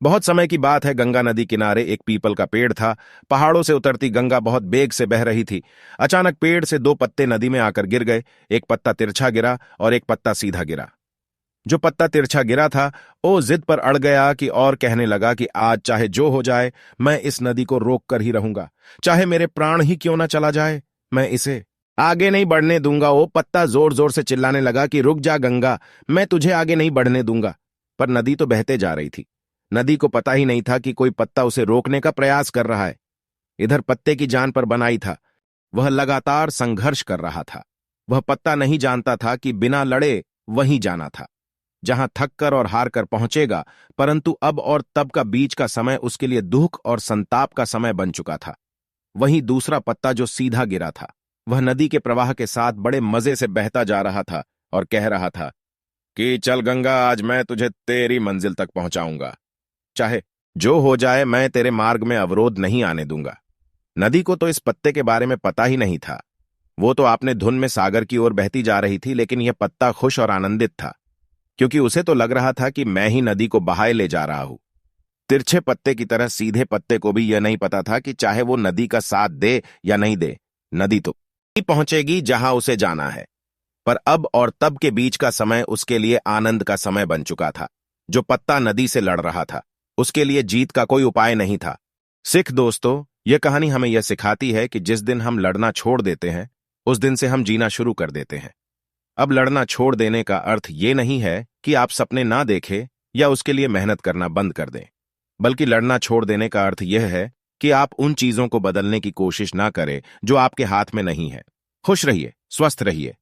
बहुत समय की बात है, गंगा नदी किनारे एक पीपल का पेड़ था। पहाड़ों से उतरती गंगा बहुत बेग से बह रही थी। अचानक पेड़ से दो पत्ते नदी में आकर गिर गए। एक पत्ता तिरछा गिरा और एक पत्ता सीधा गिरा। जो पत्ता तिरछा गिरा था वो जिद पर अड़ गया कि और कहने लगा कि आज चाहे जो हो जाए, मैं इस नदी को रोक कर ही रहूंगा। चाहे मेरे प्राण ही क्यों ना चला जाए, मैं इसे आगे नहीं बढ़ने दूंगा। वो पत्ता जोर जोर से चिल्लाने लगा कि रुक जा गंगा, मैं तुझे आगे नहीं बढ़ने दूंगा। पर नदी तो बहते जा रही थी। नदी को पता ही नहीं था कि कोई पत्ता उसे रोकने का प्रयास कर रहा है। इधर पत्ते की जान पर बनाई था। वह लगातार संघर्ष कर रहा था। वह पत्ता नहीं जानता था कि बिना लड़े वहीं जाना था, जहां थक कर और हार कर पहुंचेगा। परंतु अब और तब का बीच का समय उसके लिए दुख और संताप का समय बन चुका था। वहीं दूसरा पत्ता जो सीधा गिरा था, वह नदी के प्रवाह के साथ बड़े मजे से बहता जा रहा था और कह रहा था कि चल गंगा, आज मैं तुझे तेरी मंजिल तक पहुंचाऊंगा। चाहे जो हो जाए, मैं तेरे मार्ग में अवरोध नहीं आने दूंगा। नदी को तो इस पत्ते के बारे में पता ही नहीं था। वो तो अपने धुन में सागर की ओर बहती जा रही थी, लेकिन यह पत्ता खुश और आनंदित था, क्योंकि उसे तो लग रहा था कि मैं ही नदी को बहाए ले जा रहा हूं। तिरछे पत्ते की तरह सीधे पत्ते को भी यह नहीं पता था कि चाहे वो नदी का साथ दे या नहीं दे, नदी तो ही पहुंचेगी जहां उसे जाना है। पर अब और तब के बीच का समय उसके लिए आनंद का समय बन चुका था। जो पत्ता नदी से लड़ रहा था, उसके लिए जीत का कोई उपाय नहीं था। सिख दोस्तों, यह कहानी हमें यह सिखाती है कि जिस दिन हम लड़ना छोड़ देते हैं, उस दिन से हम जीना शुरू कर देते हैं। अब लड़ना छोड़ देने का अर्थ ये नहीं है कि आप सपने ना देखें या उसके लिए मेहनत करना बंद कर दें, बल्कि लड़ना छोड़ देने का अर्थ यह है कि आप उन चीजों को बदलने की कोशिश ना करें जो आपके हाथ में नहीं है। खुश रहिए, स्वस्थ रहिए